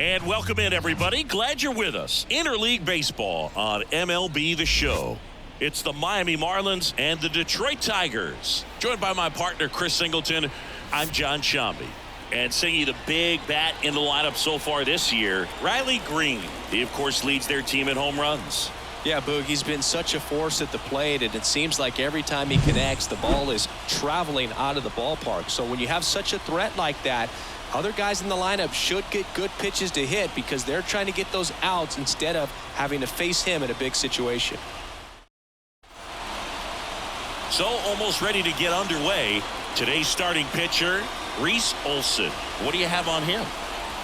And welcome in, everybody. Glad you're with us. Interleague Baseball on MLB The Show. It's the Miami Marlins and the Detroit Tigers. Joined by my partner, Chris Singleton. I'm John Shambi. And singing the big bat in the lineup so far this year, Riley Green. He, of course, leads their team in home runs. Yeah, Boog, he's been such a force at the plate, and it seems like every time he connects, the ball is traveling out of the ballpark. So when you have such a threat like that, other guys in the lineup should get good pitches to hit because they're trying to get those outs instead of having to face him in a big situation. So almost ready to get underway. Today's starting pitcher, Reese Olson. What do you have on him?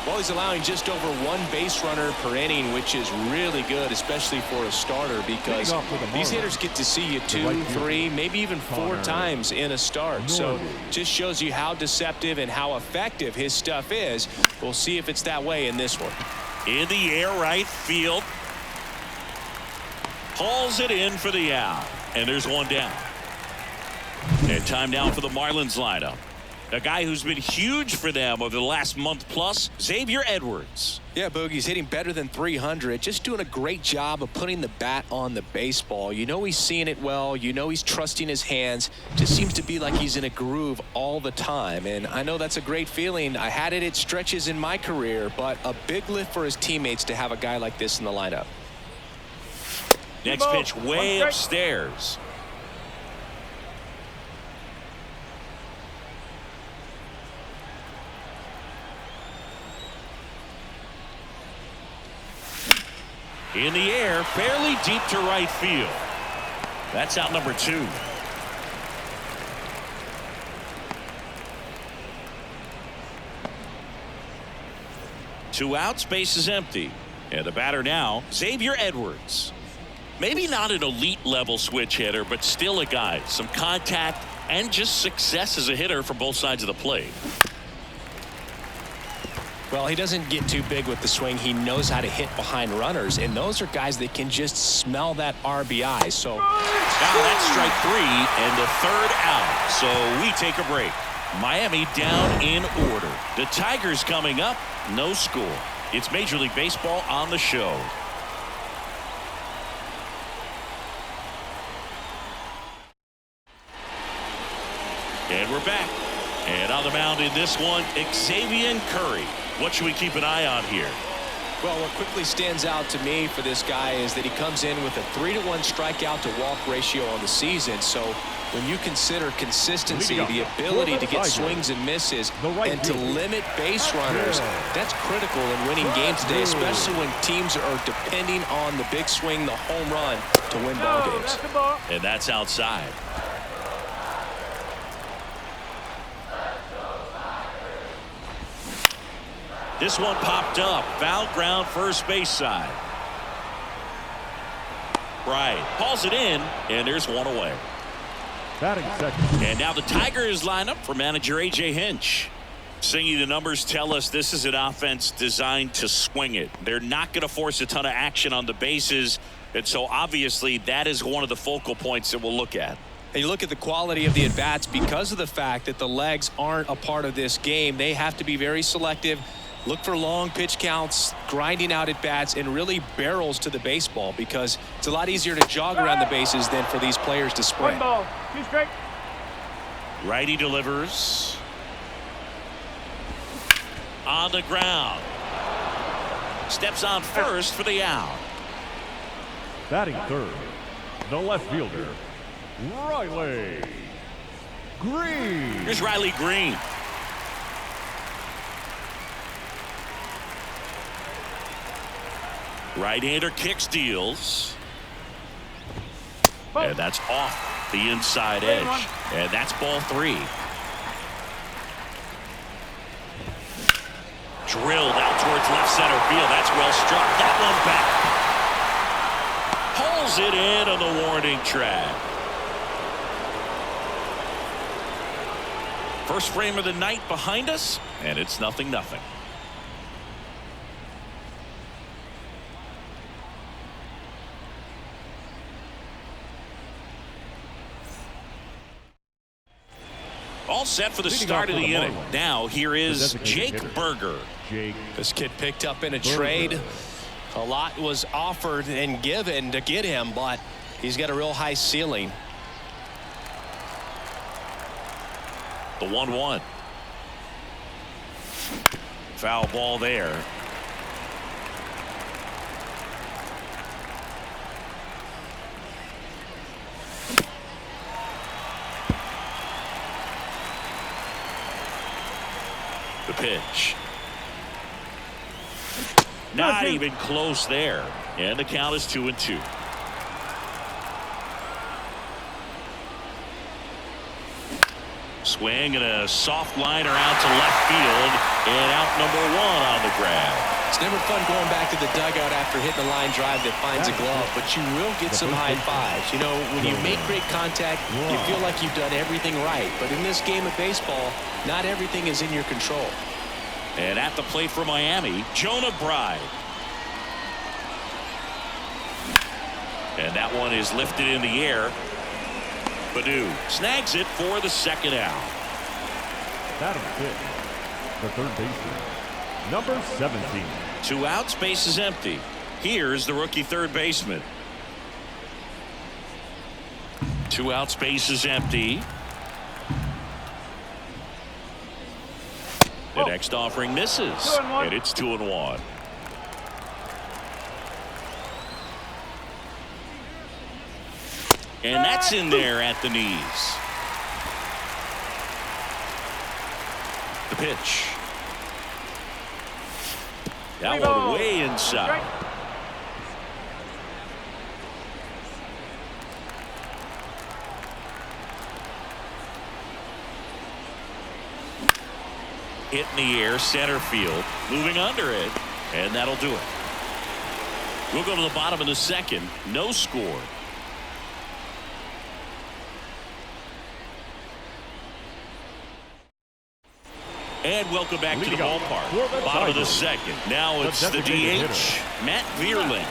Well, he's allowing just over one base runner per inning, which is really good, especially for a starter, because these hitters get to see you 2, 3, maybe even 4 times in a start. So just shows you how deceptive and how effective his stuff is. We'll see if it's that way in this one. In the air, right field. Hauls it in for the out. And there's one down. And time now for the Marlins lineup. A guy who's been huge for them over the last month plus, Xavier Edwards. Yeah, Boogie's hitting better than 300. Just doing a great job of putting the bat on the baseball. You know he's seeing it well. You know he's trusting his hands. Just seems to be like he's in a groove all the time. And I know that's a great feeling. I had it at stretches in my career, but a big lift for his teammates to have a guy like this in the lineup. Next pitch way upstairs. In the air, fairly deep to right field. That's out number 2. Two outs, base is empty. And the batter now, Xavier Edwards. Maybe not an elite level switch hitter, but still a guy. Some contact and just success as a hitter from both sides of the plate. Well, he doesn't get too big with the swing. He knows how to hit behind runners, and those are guys that can just smell that RBI. So now that's strike 3 and the third out. So we take a break. Miami down in order. The Tigers coming up, no score. It's Major League Baseball on the show. And we're back. And on the mound in this one, Xavier Curry. What should we keep an eye on here? Well, what quickly stands out to me for this guy is that he comes in with a 3-to-1 strikeout to walk ratio on the season. So when you consider consistency, the ability to get swings and misses, and to limit base runners, that's critical in winning games today, especially when teams are depending on the big swing, the home run, to win ball games. And that's outside. This one popped up. Foul ground, first base side. Right. Hauls it in, and there's one away. Batting second. And now the Tigers line up for manager A.J. Hinch. Singing, the numbers tell us this is an offense designed to swing it. They're not going to force a ton of action on the bases, and so obviously that is one of the focal points that we'll look at. And you look at the quality of the at-bats because of the fact that the legs aren't a part of this game. They have to be very selective. Look for long pitch counts, grinding out at bats, and really barrels to the baseball, because it's a lot easier to jog around the bases than for these players to sprint. 1 ball, 2 strike. Righty delivers. On the ground. Steps on first for the out. Batting third, the left fielder, Riley Green. Here's Riley Green. Right-hander kicks, deals. And that's off the inside edge. And that's ball 3. Drilled out towards left center field. That's well struck. That one back. Pulls it in on the warning track. First frame of the night behind us, and it's 0-0. All set for the Leading start off of for the the inning. Marlins, Now here is Jake hitter, Berger. This kid picked up in a trade. A lot was offered and given to get him, but he's got a real high ceiling. The 1-1. Foul ball there. The pitch. Not even close there. And the count is 2-2. Swing and a soft liner out to left field. And out number 1 on the grab. It's never fun going back to the dugout after hitting a line drive that finds a glove, but you will get some high fives. You know, when you make great contact, you feel like you've done everything right. But in this game of baseball, not everything is in your control. And at the plate for Miami, Jonah Bride. And that one is lifted in the air. Badu snags it for the second out. Batting fifth, the third baseman, number 17. 2 outs, base is empty. Here's the rookie third baseman. 2 outs, base is empty. The next offering misses, and it's 2-1. And that's in there at the knees. The pitch. That one way inside. Hit in the air, center field, moving under it, and that'll do it. We'll go to the bottom of the second. No score. And welcome back to the ballpark. Bottom of the second. Now it's the DH, Matt Vierling.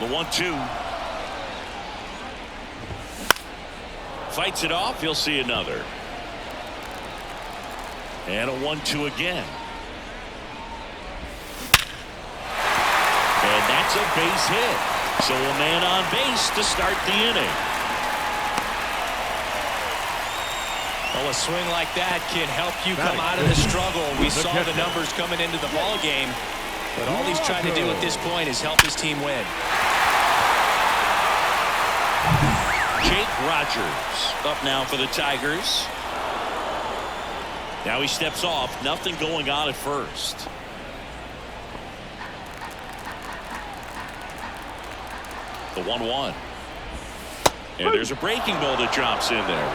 The 1-2. Fights it off. He'll see another. And a 1-2 again. And that's a base hit. So a man on base to start the inning. Well, a swing like that can help you come out of the struggle. We saw the numbers coming into the ball game, but all he's trying to do at this point is help his team win. Jake Rogers up now for the Tigers. Now he steps off. Nothing going on at first. The 1-1. And there's a breaking ball that drops in there.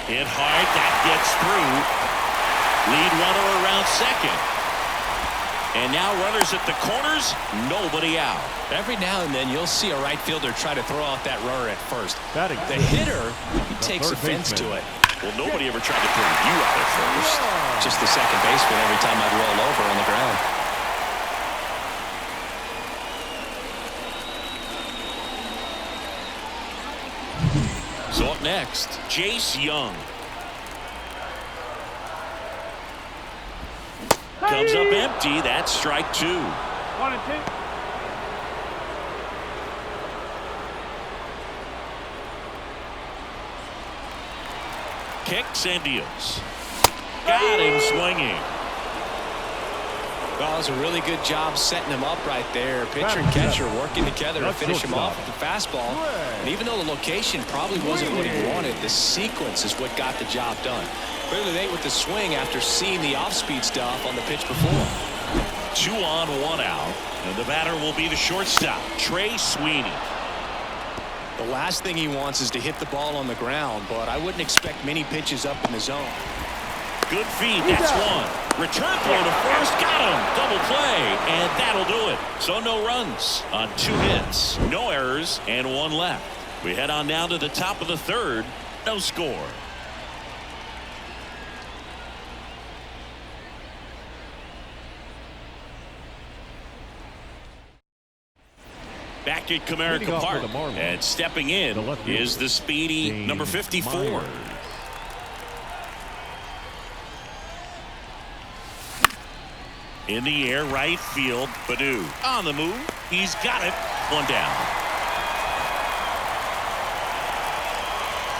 Hit hard. That gets through. Lead runner around second. And now runners at the corners, nobody out. Every now and then you'll see a right fielder try to throw out that runner at first. The hitter, he takes offense to it. Well, nobody ever tried to throw you out at first. Just the second baseman every time I'd roll over on the ground. So up next, Jace Young. Comes up empty. That's strike 2. 1-2. Kicks and deals. Got him swinging. Well, it was a really good job setting him up right there. Pitcher and catcher working together to finish him off with the fastball. And even though the location probably wasn't what he wanted, the sequence is what got the job done. Clearly late with the swing after seeing the off-speed stuff on the pitch before. 2 on, 1 out. And the batter will be the shortstop, Trey Sweeney. The last thing he wants is to hit the ball on the ground, but I wouldn't expect many pitches up in the zone. Good feed. That's one. Return throw to first. Got him. Double play. And that'll do it. So no runs on 2 hits. No errors and 1 left. We head on down to the top of the 3rd. No score. Back at Comerica Park, and stepping in is the speedy number 54. In the air, right field. Baddoo on the move. He's got it. 1 down.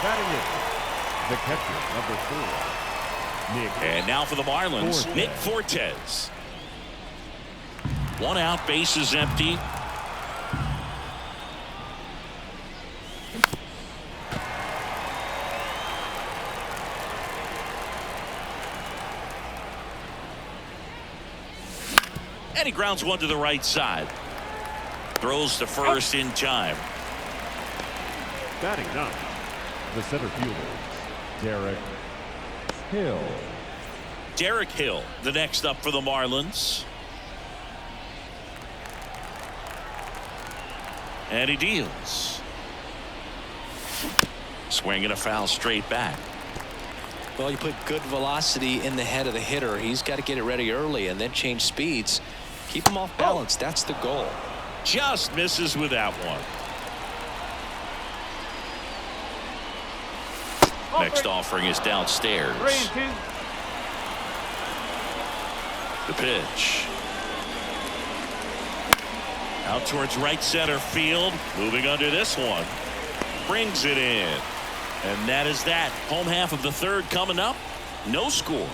Batting in, the catcher, number 4, Nick. And now for the Marlins, Nick Fortes. 1 out, bases empty. And he grounds 1 to the right side. Throws to first in time. Batting 9, the center fielder, Derek Hill. Derek Hill, the next up for the Marlins. And he deals. Swinging a foul straight back. Well, you put good velocity in the head of the hitter. He's got to get it ready early and then change speeds. Keep him off balance. That's the goal. Just misses with that one. Next offering is downstairs. 3-2. The pitch. Out towards right center field. Moving under this one. Brings it in. And that is that. Home half of the 3rd coming up. No score.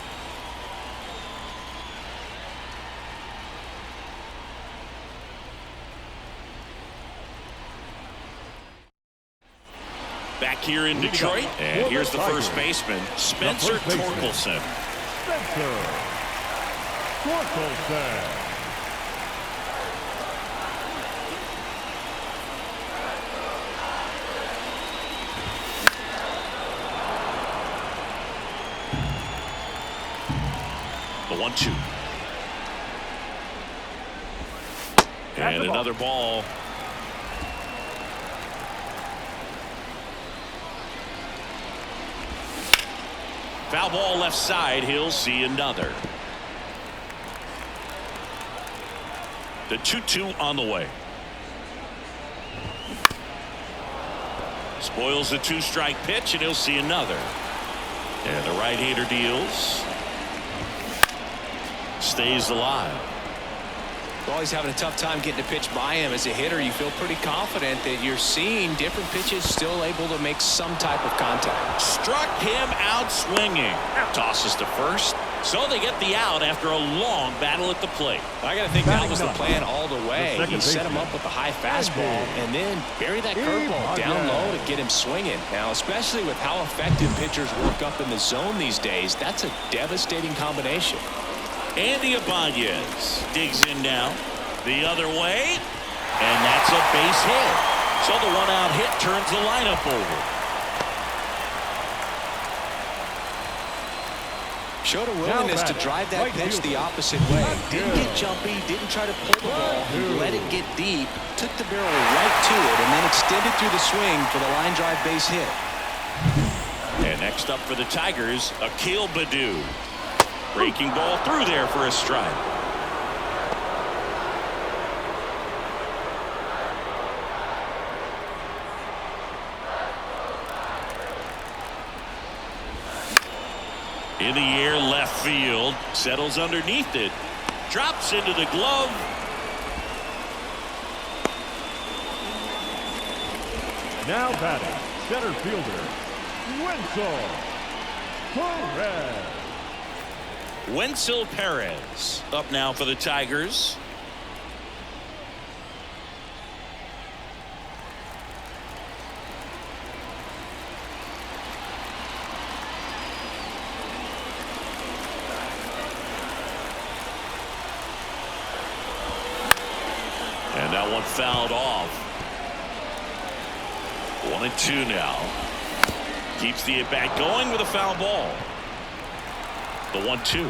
Back here in Detroit. And here's the first baseman, Spencer Torkelson. Spencer Torkelson. The 1-2. And another ball. Foul ball left side. He'll see another. The 2-2 on the way. Spoils the 2-strike pitch, and he'll see another. And the right-hander deals. Stays alive. Well, he's having a tough time getting a pitch by him. As a hitter, you feel pretty confident that you're seeing different pitches still able to make some type of contact. Struck him out swinging. Tosses to first. So they get the out after a long battle at the plate. I got to think that was the plan all the way. He set him up with a high fastball and then bury that curveball down low to get him swinging. Now, especially with how effective pitchers work up in the zone these days, that's a devastating combination. Andy Ibanez digs in now the other way, and that's a base hit. So the 1-out hit turns the lineup over. Showed a willingness to drive that pitch the opposite way. Didn't get jumpy, didn't try to pull the ball. He let it get deep, took the barrel right to it, and then extended through the swing for the line drive base hit. And next up for the Tigers, Akil Baddoo. Breaking ball through there for a strike. In the air, left field. Settles underneath it. Drops into the glove. Now batting, center fielder, Wenzel Perez. Wenzel Perez up now for the Tigers. And that one fouled off. 1-2 now. Keeps the at-bat going with a foul ball. The 1-2.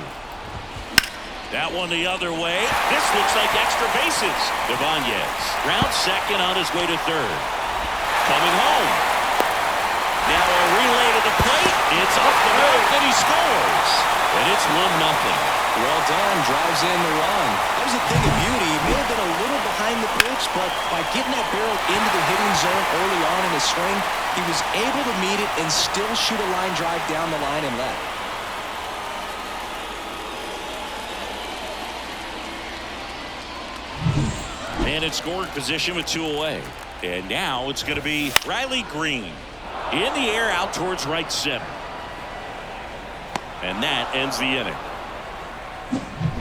That one the other way. This looks like extra bases. Ibanez round second on his way to third. Coming home. Now a relay to the plate. It's up the middle and he scores. And it's 1-0. Well done. Drives in the run. That was a thing of beauty. He may have been a little behind the pitch, but by getting that barrel into the hitting zone early on in his swing, he was able to meet it and still shoot a line drive down the line and left. And in scoring position with 2 away. And now it's going to be Riley Green. In the air out towards right center. And that ends the inning.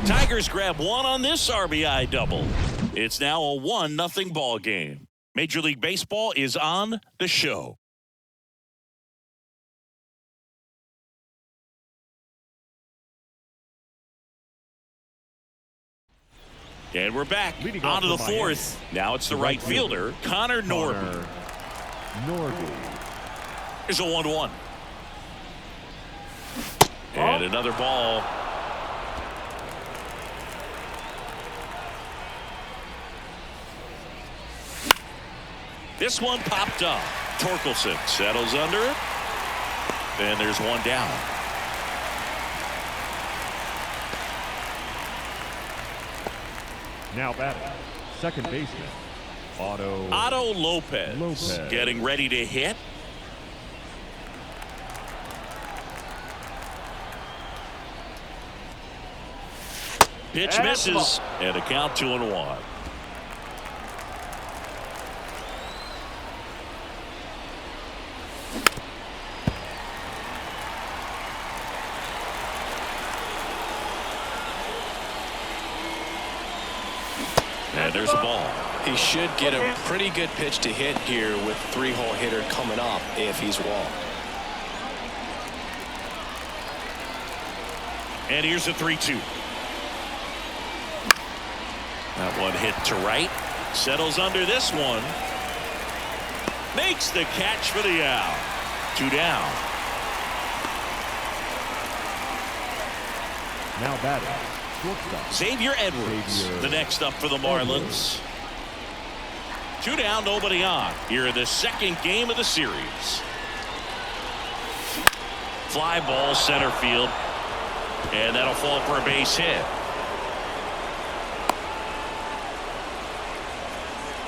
Tigers grab 1 on this RBI double. It's now a 1-0 ball game. Major League Baseball is on the show. And we're back onto the 4th. Now it's the right fielder, Connor Norby. Here's a 1-1. And another ball. This one popped up. Torkelson settles under it. And there's one down. Now batting, second baseman, Otto Lopez getting ready to hit. Pitch misses, and a count 2-1. And there's a ball. He should get a pretty good pitch to hit here with 3-hole hitter coming up if he's walked. And here's a 3-2. That one hit to right. Settles under this one. Makes the catch for the out. 2 down. now batting, shortstop Xavier Edwards, the next up for the Marlins. 2 down, nobody on. Here in the second game of the series. Fly ball center field, and that'll fall for a base hit.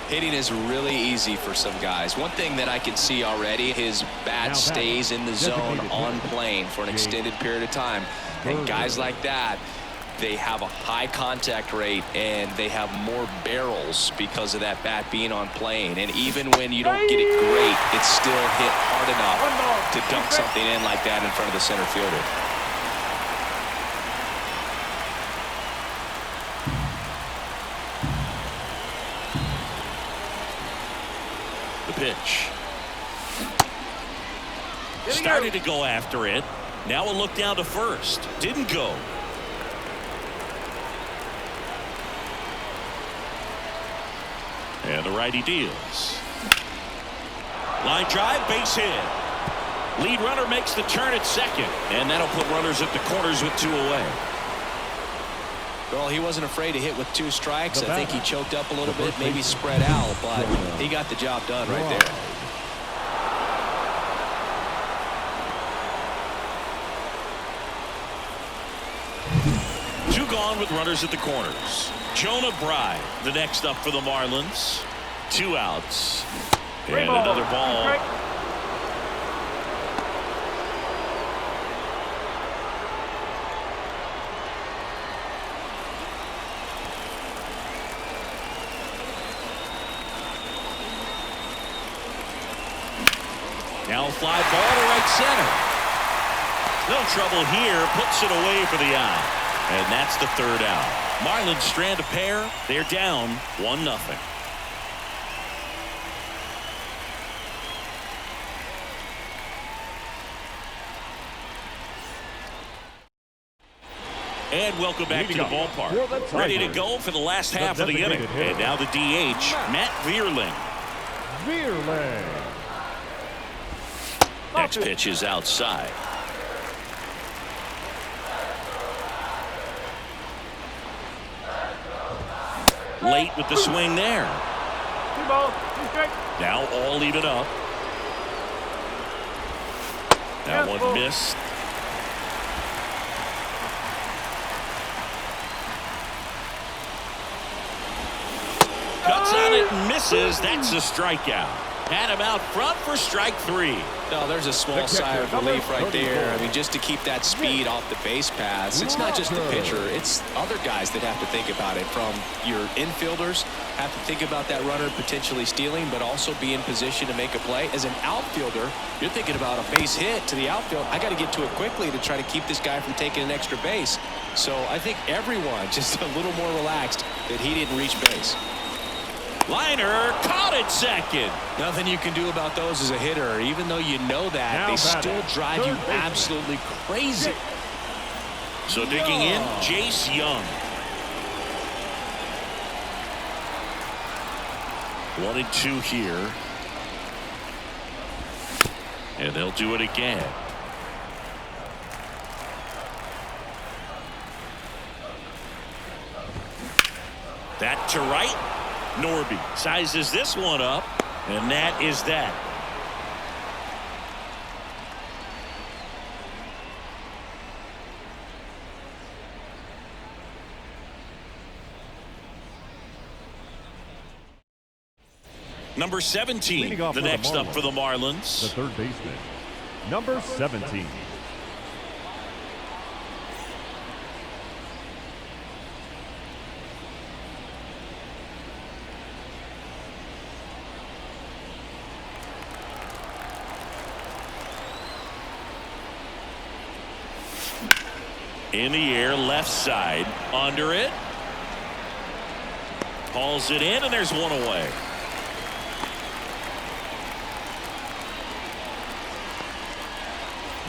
Hitting is really easy for some guys. One thing that I can see already, his bat stays in the zone on plane for an extended period of time. And guys like that, they have a high contact rate and they have more barrels because of that bat being on plane. And even when you don't get it great, it's still hit hard enough to dunk something in like that in front of the center fielder. Pitch. Started to go after it. Now a look down to first. Didn't go. And the righty deals. Line drive, base hit. Lead runner makes the turn at second. And that'll put runners at the corners with 2 away. Well, he wasn't afraid to hit with 2 strikes. I think he choked up a little bit, maybe spread out, but he got the job done right there. Two gone with runners at the corners. Jonah Bride, the next up for the Marlins. 2 outs. And another ball. Now a fly ball to right center. No trouble here. Puts it away for the out. And that's the 3rd out. Marlins strand a pair. They're down 1-0. And welcome back to the ballpark. Ready to go for the last half of the inning. And now the DH, Matt Vierling. Next pitch is outside. Late with the swing there. 2 balls, 2 strikes. Now all even up. That one missed. Cuts on it and misses. That's a strikeout. Had him out front for strike 3. No, there's a small sigh of relief right there. I mean, just to keep that speed off the base paths. It's not just the pitcher. It's other guys that have to think about it. From your infielders have to think about that runner potentially stealing, but also be in position to make a play. As an outfielder, you're thinking about a base hit to the outfield. I got to get to it quickly to try to keep this guy from taking an extra base. So I think everyone just a little more relaxed that he didn't reach base. Liner caught it second. Nothing you can do about those as a hitter. Even though you know that, Now they batting, still drive you absolutely crazy. So digging in, Jace Young. 1-2 here. And they'll do it again. That to right. Norby sizes this one up, and that is that. Number 17, Leading off the for the next up for the The Marlins. third baseman, number 17. In the air, left side, under it. Hauls it in, and there's one away.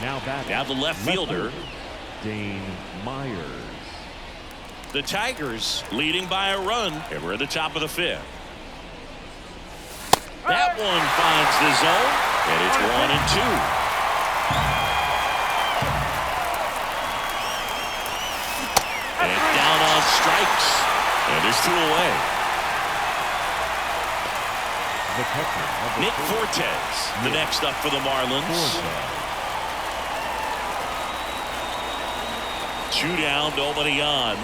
Now batting. Now the left fielder. Dane Myers. The Tigers leading by a run, and we're at the top of the 5th. That one finds the zone, and it's 1-2. And down on strikes, and there's 2 away. The catcher, number Nick 4. Fortes, the next up for the Marlins. 2 down, nobody on.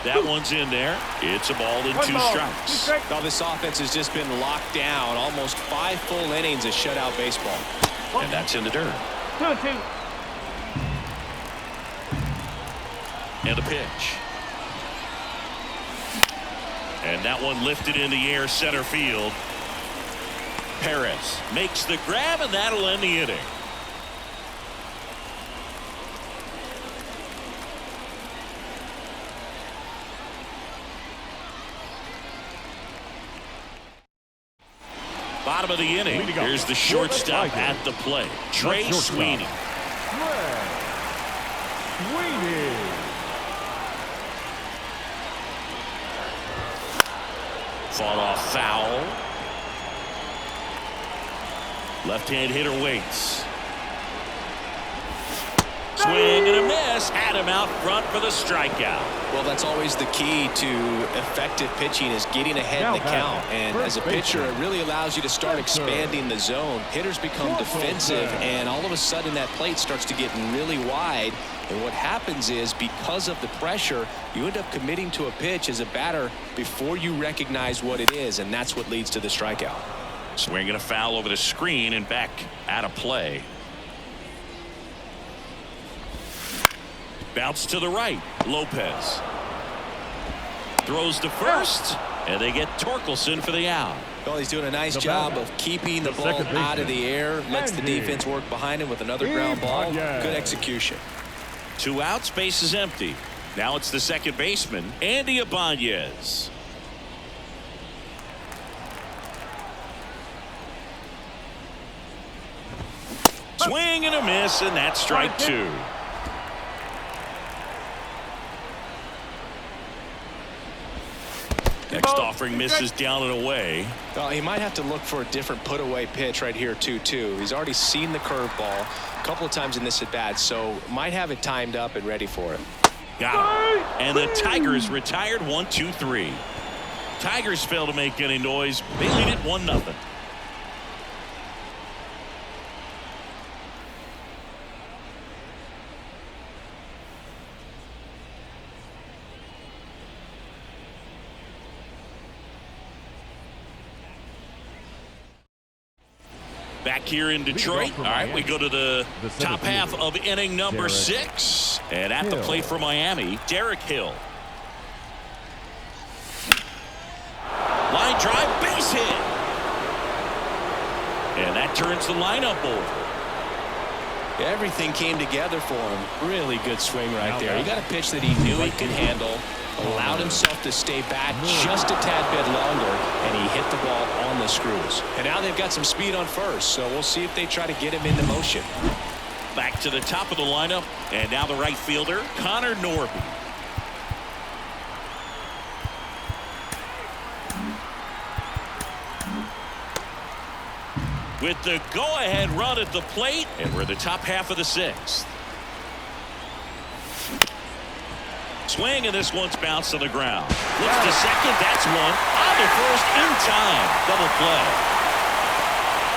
That one's in there. It's a ball and 2 strikes. Now this offense has just been locked down. Almost 5 full innings of shutout baseball. And that's in the dirt. 2-2. And a pitch. And that one lifted in the air, center field. Perez makes the grab, and that'll end the inning. Bottom of the inning. Here's the shortstop at the plate. Trey Sweeney. Fought off foul. Left-hand hitter waits. Swing and a miss. Had him out front for the strikeout. Well, that's always the key to effective pitching, is getting ahead in the count. And as a pitcher, it really allows you to start expanding the zone. Hitters become defensive, and all of a sudden that plate starts to get really wide. And what happens is, because of the pressure, you end up committing to a pitch as a batter before you recognize what it is, and that's what leads to the strikeout. Swinging a foul over the screen and back out of play. Bounce to the right. Lopez throws to first, and they get Torkelson for the out. Well, he's doing a nice job of keeping the ball out of the air. Lets the defense work behind him with another ground ball. Good execution. 2 outs, base is empty. Now it's the second baseman, Andy Ibanez. Swing and a miss, and that's strike 2. Next offering misses down and away. Well, he might have to look for a different put-away pitch right here, 2-2. He's already seen the curveball a couple of times in this at-bat, so might have it timed up and ready for it. Got it. And the Tigers retired 1-2-3. Tigers fail to make any noise. They lead it 1-0. Back here in Detroit. All right, we go to the top half of inning number 6. And at the plate for Miami, Derek Hill. Line drive, base hit. And that turns the lineup over. Everything came together for him. Really good swing right there. He got a pitch that he knew he could handle, allowed himself to stay back just a tad bit longer, and he hit the ball on the screws. And now they've got some speed on first, so we'll see if they try to get him into motion. Back to the top of the lineup, and now the right fielder, Connor Norby. With the go-ahead run at the plate, and we're the top half of the 6th. Swing, and this one's bounced to the ground. Lifts to second, that's one. On to first, in time. Double play.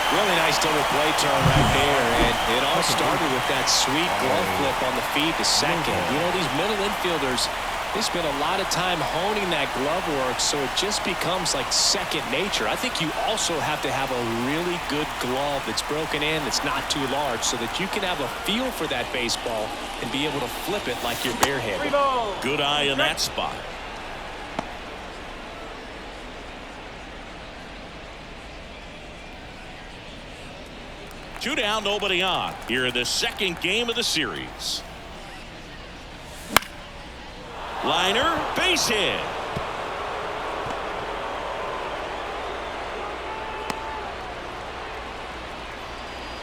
Really nice double play turn right there, and it all started with that sweet glove flip on the feed to second. You know, these middle infielders, they spend a lot of time honing that glove work, so it just becomes like second nature. I think you also have to have a really good glove that's broken in, that's not too large, so that you can have a feel for that baseball and be able to flip it like you're barehanded. Good eye in that spot. Two down, nobody on. Here in the second game of the series. Liner, base hit.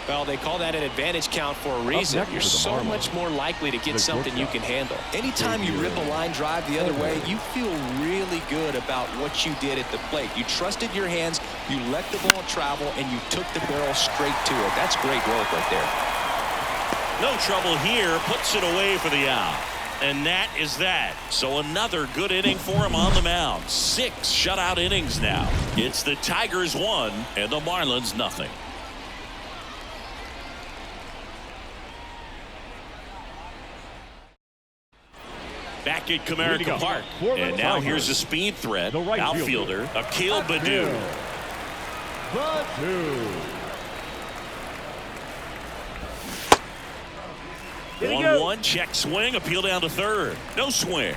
Well, they call that an advantage count for a reason. You're so much more likely to get something you can handle. Anytime you rip a line drive the other way, you feel really good about what you did at the plate. You trusted your hands, you let the ball travel, and you took the barrel straight to it. That's great work right there. No trouble here, puts it away for the out. And that is that. So another good inning for him on the mound. 6 shutout innings now. It's the Tigers 1 and the Marlins nothing. Back at Comerica Park. And now here's a speed threat. Outfielder, Akil Baddoo. 1-1, check swing, appeal down to third. No swing.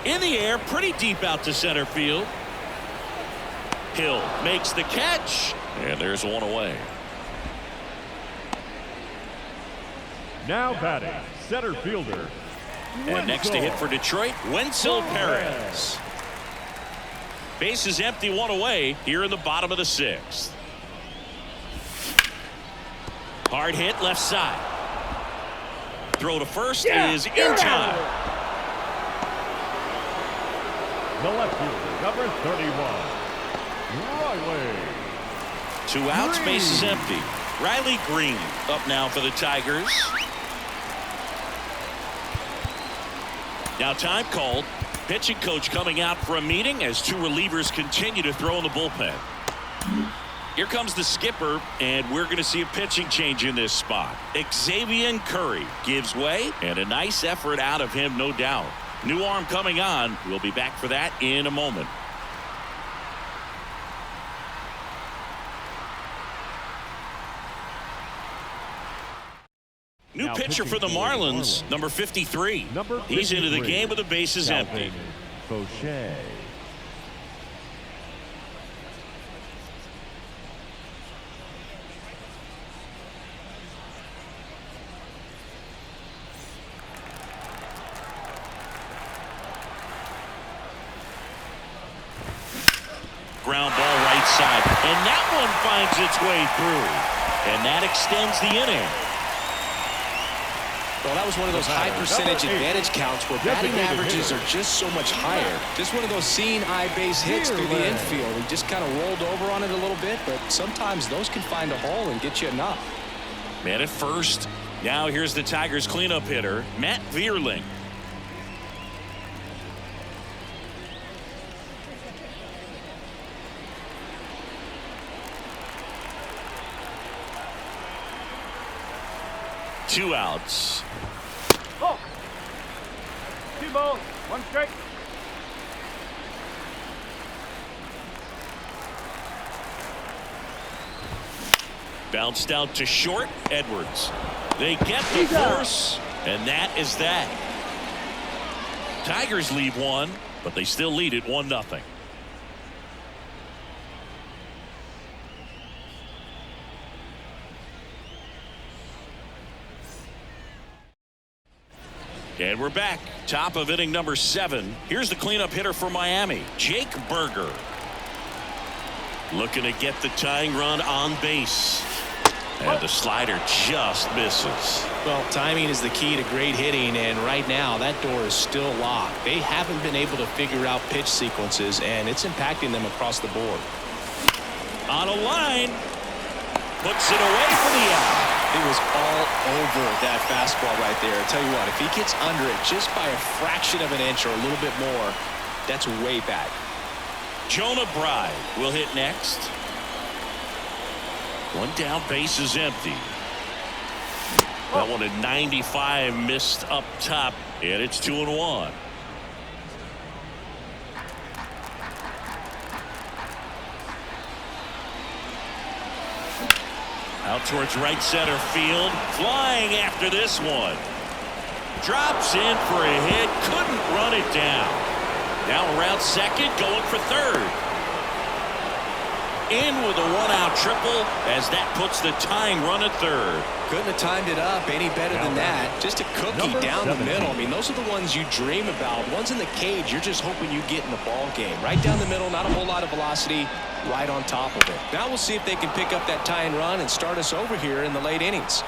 In the air, pretty deep out to center field. Hill makes the catch, and there's one away. Now batting, center fielder. And next to hit for Detroit, Wenzel Perez. Base is empty, one away here in the bottom of the 6th. Hard hit left side. Throw to first is in time. The left fielder, number 31, Riley. 2 outs, base is empty. Riley Green up now for the Tigers. Now time called. Pitching coach coming out for a meeting as 2 relievers continue to throw in the bullpen. Here comes the skipper, and we're going to see a pitching change in this spot. Xavier Curry gives way, and a nice effort out of him, no doubt. New arm coming on. We'll be back for that in a moment. New pitcher for the Marlins, number 53. He's into the game with the bases empty. Fauché. Ground ball right side, and that one finds its way through, and that extends the inning. Well, that was one of those high percentage advantage counts where batting averages are just so much higher. Just one of those seeing eye base hits through the infield. He just kind of rolled over on it a little bit, but sometimes those can find a hole and get you enough. Man at first. Now here's the Tigers cleanup hitter, Matt Vierling. Two outs. Oh. 2 balls, 1 strike. Bounced out to short. Edwards. They get the force, and that is that. Tigers lead 1, but they still lead it 1-0. And we're back. Top of inning number 7. Here's the cleanup hitter for Miami, Jake Berger. Looking to get the tying run on base. And the slider just misses. Well, timing is the key to great hitting, and right now that door is still locked. They haven't been able to figure out pitch sequences, and it's impacting them across the board. On a line. Puts it away for the out. It was all over that fastball right there. I tell you what, if he gets under it just by a fraction of an inch or a little bit more, that's way back. Jonah Bride will hit next. One down, base is empty. That one at 95 missed up top, and it's 2-1. Out towards right center field. Flying after this one. Drops in for a hit. Couldn't run it down. Now around second, going for third. In with a 1-out triple as that puts the tying run at third. Couldn't have timed it up any better than that. Just a cookie down the middle. I mean, those are the ones you dream about. Ones in the cage, you're just hoping you get in the ball game. Right down the middle, not a whole lot of velocity, right on top of it. Now we'll see if they can pick up that tying run and start us over here in the late innings.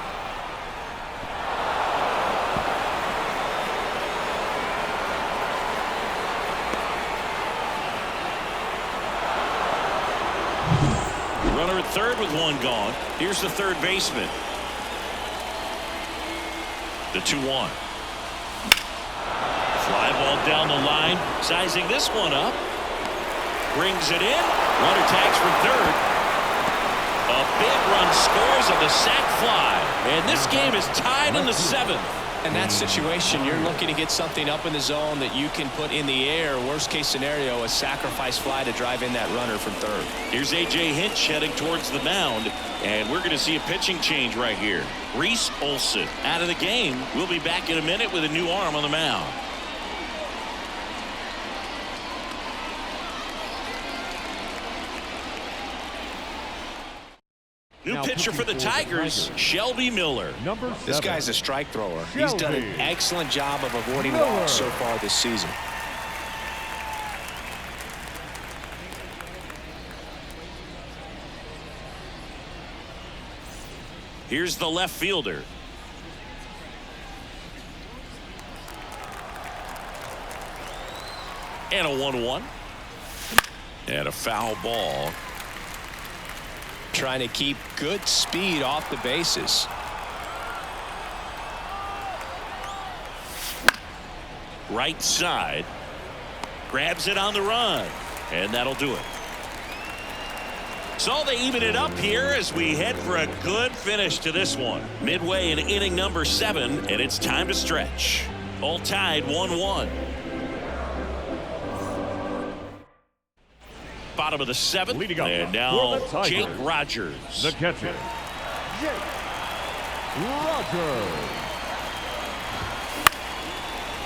Runner at third with one gone. Here's the third baseman. The 2-1. Fly ball down the line. Sizing this one up. Brings it in. Runner tags from third. A big run scores on the sac fly. And this game is tied in the 7th. In that situation, you're looking to get something up in the zone that you can put in the air. Worst case scenario, a sacrifice fly to drive in that runner from third. Here's A.J. Hinch heading towards the mound, and we're going to see a pitching change right here. Reese Olson out of the game. We'll be back in a minute with a new arm on the mound. New pitcher for the Tigers, Shelby Miller. This guy's a strike thrower. He's done an excellent job of avoiding walks so far this season. Here's the left fielder. And a 1-1. And a foul ball. Trying to keep good speed off the bases. Right side. Grabs it on the run. And that'll do it. So they even it up here as we head for a good finish to this one. Midway in inning number 7, and it's time to stretch. All tied 1-1. Bottom of the 7th, and now Jake Rogers. The catcher, Jake Rogers.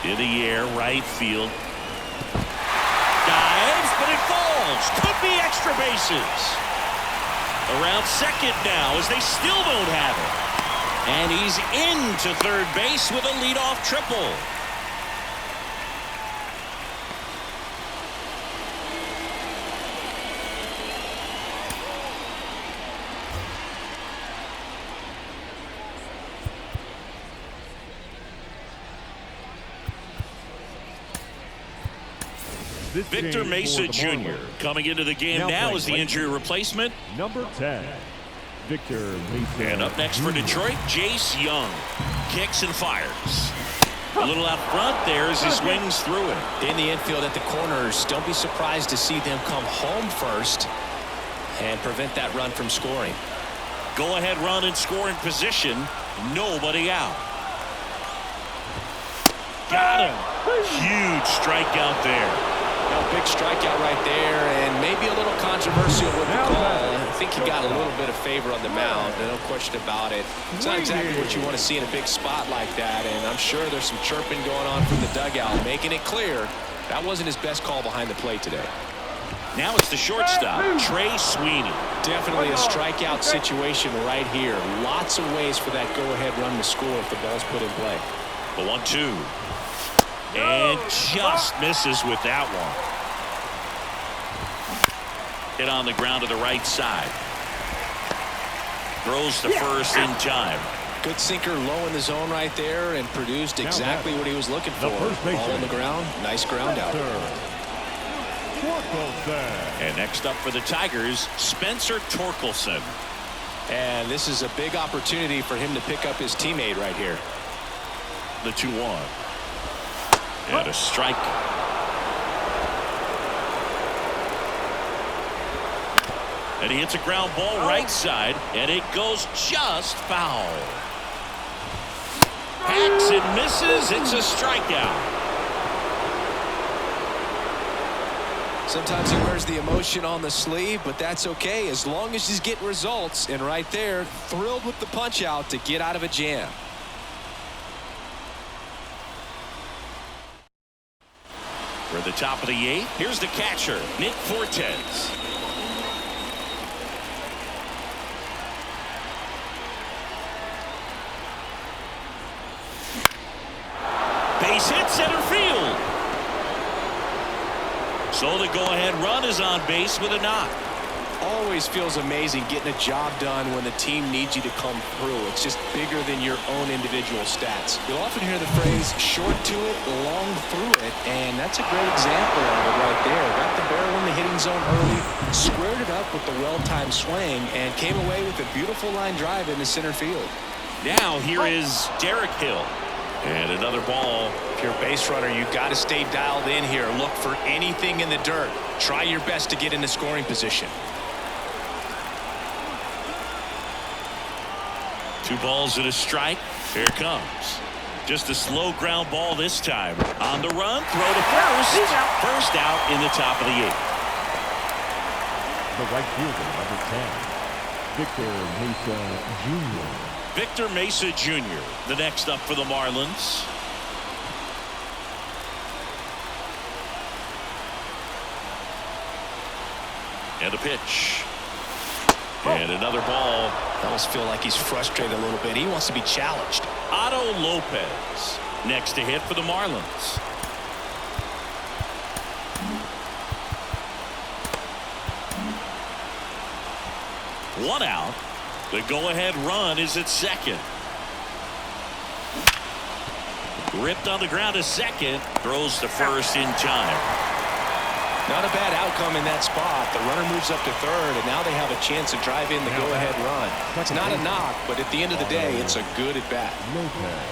In the air, right field. Dives, but it falls. Could be extra bases. Around second now as they still don't have it. And he's into third base with a leadoff triple. this Victor game Mesa for the Jr. Marlins. coming into the game now as the injury replacement. Number 10, Victor Mesa. And up next for Detroit, Jace Young. Kicks and fires. A little out front there as he swings through it. In the infield at the corners, don't be surprised to see them come home first and prevent that run from scoring. Go ahead run in scoring position. Nobody out. Got him. Huge strikeout there. Big strikeout right there, and maybe a little controversial with the call. I think he got a little bit of favor on the mound, no question about it. It's not exactly what you want to see in a big spot like that, and I'm sure there's some chirping going on from the dugout, making it clear that wasn't his best call behind the plate today. Now it's the shortstop, Trey Sweeney. Definitely a strikeout situation right here. Lots of ways for that go-ahead run to score if the ball's put in play. The 1-2. And just misses with that one. Hit on the ground to the right side. Throws to first in time. Good sinker low in the zone right there and produced exactly what he was looking for. Ball on the ground. Nice ground out. And next up for the Tigers, Spencer Torkelson. And this is a big opportunity for him to pick up his teammate right here. The 2-1. And a strike. And he hits a ground ball right side, and it goes just foul. Hacks and misses. It's a strikeout. Sometimes he wears the emotion on the sleeve, but that's okay as long as he's getting results. And right there, thrilled with the punch out to get out of a jam. We're at the top of the 8th. Here's the catcher, Nick Fortes. Base hit center field. So the go-ahead run is on base with a knock. Always feels amazing getting a job done when the team needs you to come through. It's just bigger than your own individual stats. You'll often hear the phrase short to it, long through it, and that's a great example of it right there. Got the barrel in the hitting zone early, squared it up with the well-timed swing, and came away with a beautiful line drive into center field. Now here is Derek Hill. And another ball. If you're a base runner, you've got to stay dialed in here. Look for anything in the dirt. Try your best to get into scoring position. 2 balls and a strike. Here it comes. Just a slow ground ball this time. On the run, throw to first. First out in the top of the 8th. The right fielder, number 10, Victor Mesa Jr. Victor Mesa Jr., the next up for the Marlins. And a pitch. And another ball. I almost feel like he's frustrated a little bit. He wants to be challenged. Otto Lopez next to hit for the Marlins. One out. The go-ahead run is at second. Ripped on the ground to second. Throws to first in time. Not a bad outcome in that spot. The runner moves up to third, and now they have a chance to drive in the go-ahead run. It's not a knock, but at the end of the day, it's a good at-bat.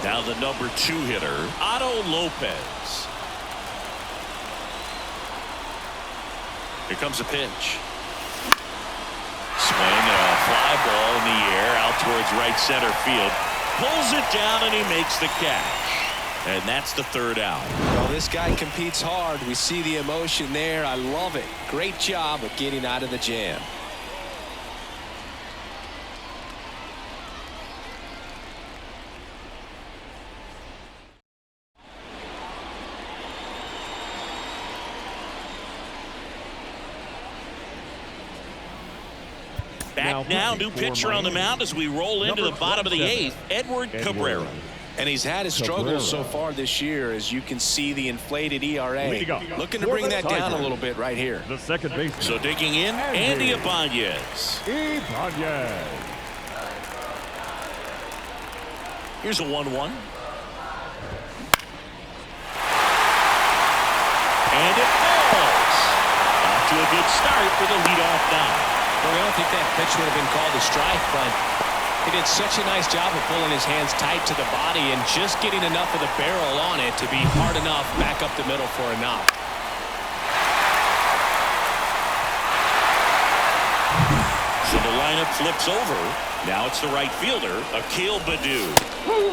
Now the number 2 hitter, Otto Lopez. Here comes a pitch. Swing and a fly ball in the air out towards right center field. Pulls it down, and he makes the catch. And that's the 3rd out. Well, this guy competes hard. We see the emotion there. I love it. Great job of getting out of the jam. Back now, new pitcher on the mound as we roll into the bottom of the 8th, Edward Cabrera. And he's had his struggles so far this year, as you can see the inflated ERA. Looking to bring that down a little bit right here. The second baseman. So digging in, Andy Ibanez. Here's a 1-1. And it falls. balls. Off to a good start with a leadoff nine. Well, I don't think that pitch would have been called a strike, but he did such a nice job of pulling his hands tight to the body and just getting enough of the barrel on it to be hard enough back up the middle for a knock. So the lineup flips over. Now it's the right fielder, Akil Baddoo,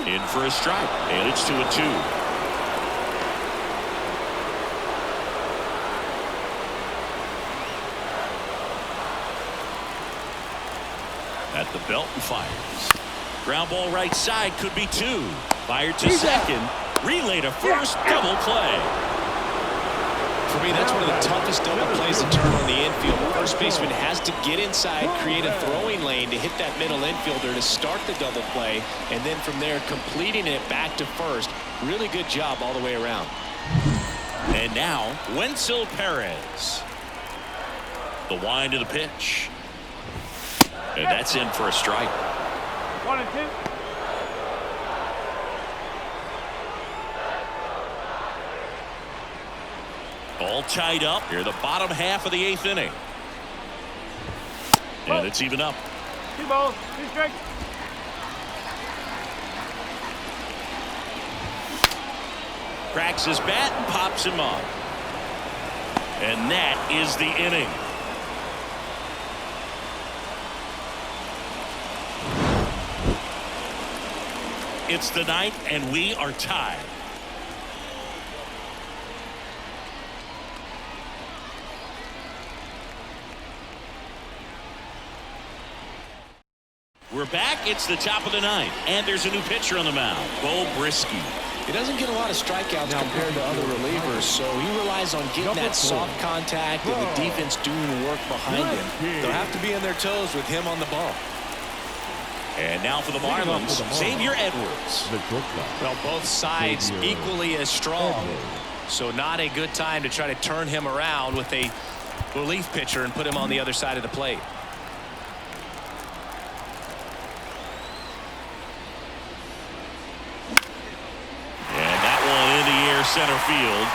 in for a strike, and it's 2-2. At the belt and fires. Ground ball right side, could be two. Fired to second. Relay to first. Double play. For me, that's one of the toughest double plays to turn on the infield. The first baseman has to get inside, create a throwing lane to hit that middle infielder to start the double play, and then from there completing it back to first. Really good job all the way around. And now Wenzel Perez. The wind of the pitch. And that's in for a strike. 1-2. All tied up here, the bottom half of the 8th inning. And it's even up. 2 balls, 2 strikes. Cracks his bat and pops him up. And that is the inning. It's the 9th, and we are tied. We're back. It's the top of the 9th, and there's a new pitcher on the mound, Bo Brisky. He doesn't get a lot of strikeouts compared to other relievers, so he relies on getting that soft contact and the defense doing work behind him. They'll have to be on their toes with him on the ball. And now for the Marlins, Xavier Edwards. Well, both sides equally as strong, so not a good time to try to turn him around with a relief pitcher and put him on the other side of the plate. And that one in the air center field.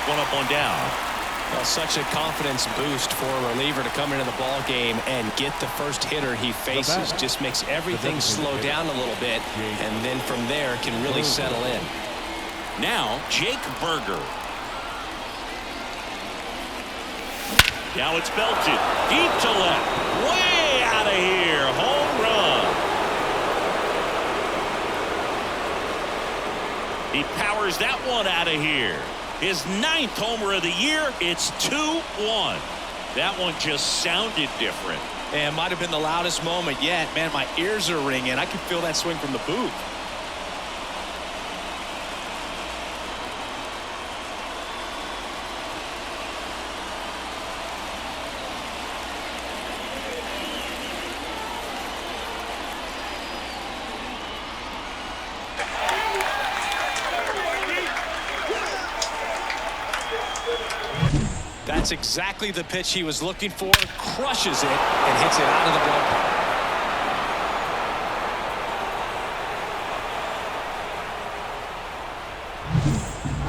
One up, one down. Well, such a confidence boost for a reliever to come into the ball game and get the first hitter he faces. Just makes everything slow down a little bit, and then from there can really settle in. Now Jake Berger. Now it's belted deep to left, way out of here, home run. He powers that one out of here. His 9th homer of the year. It's 2-1. That one just sounded different. And might have been the loudest moment yet. Man, my ears are ringing. I can feel that swing from the booth. That's exactly the pitch he was looking for. Crushes it and hits it out of the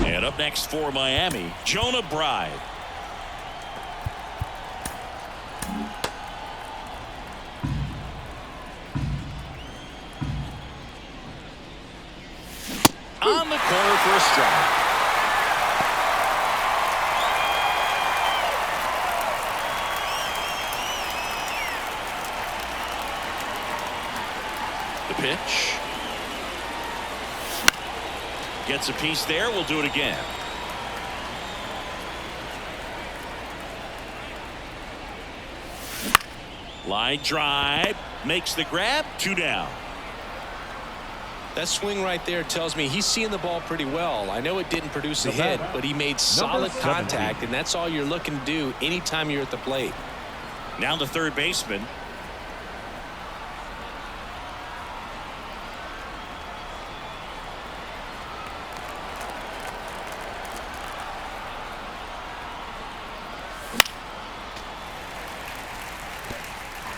ballpark. And up next for Miami, Jonah Bride. On the corner for a strike. Pitch. Gets a piece there. We'll do it again. Line drive. Makes the grab. 2 down. That swing right there tells me he's seeing the ball pretty well. I know it didn't produce a hit, but he made solid contact, and that's all you're looking to do anytime you're at the plate. Now the third baseman.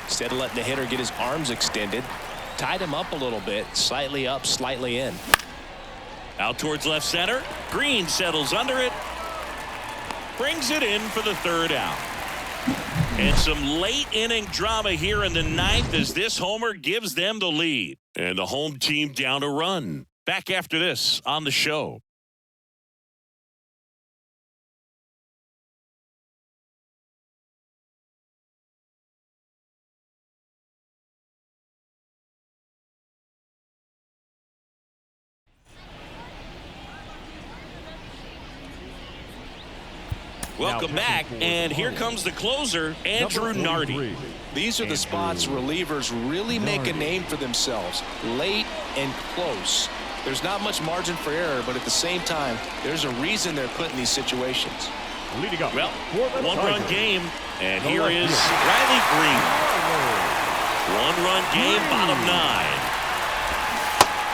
Instead of letting the hitter get his arms extended, tied him up a little bit, slightly up, slightly in. Out towards left center. Green settles under it. brings it in for the third out. And some late inning drama here in the ninth as this homer gives them the lead. And the home team down a run. Back after this on the show. Welcome back, and here comes the closer, Andrew Nardi. These are the spots relievers really make a name for themselves, late and close. There's not much margin for error, but at the same time, there's a reason they're put in these situations. Leading up. Well, one-run game, and here is Riley Green. One-run game, bottom 9.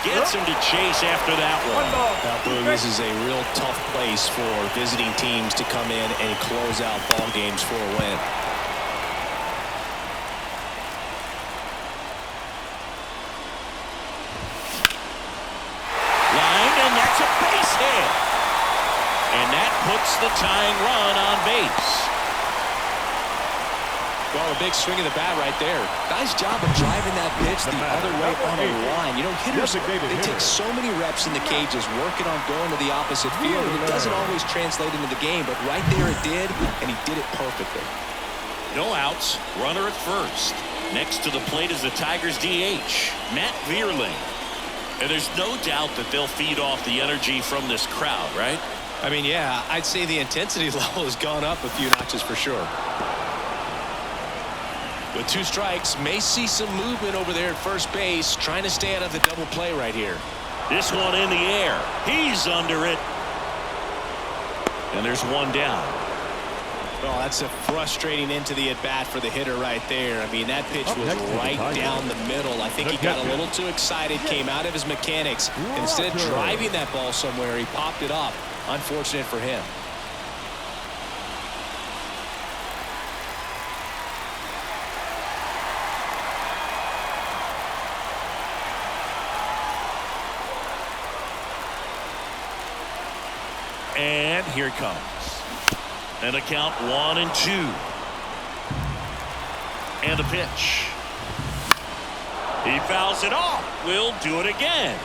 Gets him to chase after that one. Now, Boog, this is a real tough place for visiting teams to come in and close out ball games for a win. Line, and that's a base hit. And that puts the tying run on base. Well, a big swing of the bat right there. Nice job of driving that pitch the other way on the line. You know, hitters, they take so many reps in the cages working on going to the opposite field, and it doesn't always translate into the game, but right there it did, and he did it perfectly. No outs, runner at first. Next to the plate is the Tigers DH, Matt Vierling. And there's no doubt that they'll feed off the energy from this crowd, right? I mean, yeah, I'd say the intensity level has gone up a few notches for sure. With 2 strikes, may see some movement over there at first base, trying to stay out of the double play right here. This one in the air. He's under it. And there's one down. Well, that's a frustrating into the at-bat for the hitter right there. I mean, that pitch was right down the middle. I think he got a little too excited, came out of his mechanics. Instead of driving that ball somewhere, he popped it up. Unfortunate for him. And here it comes. And a count 1-2. And a pitch. He fouls it off. We'll do it again.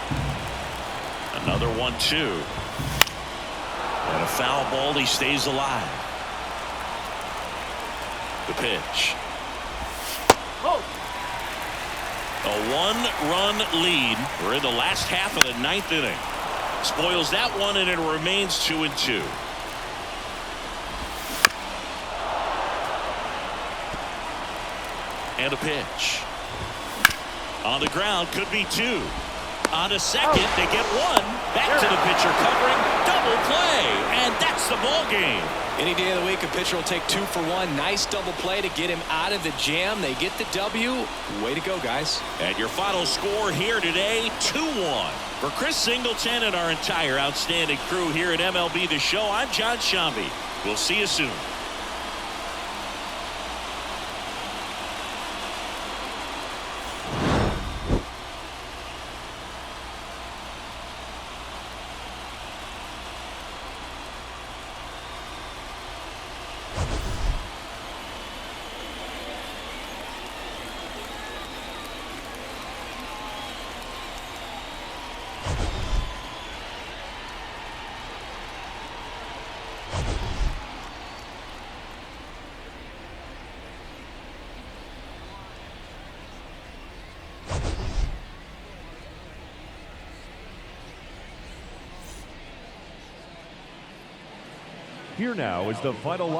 Another 1-2. And a foul ball. He stays alive. The pitch. A 1-run lead. We're in the last half of the 9th inning. Spoils that one, and it remains 2-2. And a pitch. On the ground, could be 2. On a second, they get 1. Back to the pitcher covering. Double play, and that's the ball game. Any day of the week, a pitcher will take 2 for 1. Nice double play to get him out of the jam. They get the W. Way to go, guys. And your final score here today, 2-1. For Chris Singleton and our entire outstanding crew here at MLB The Show, I'm John Shambi. We'll see you soon. Here now is the final line.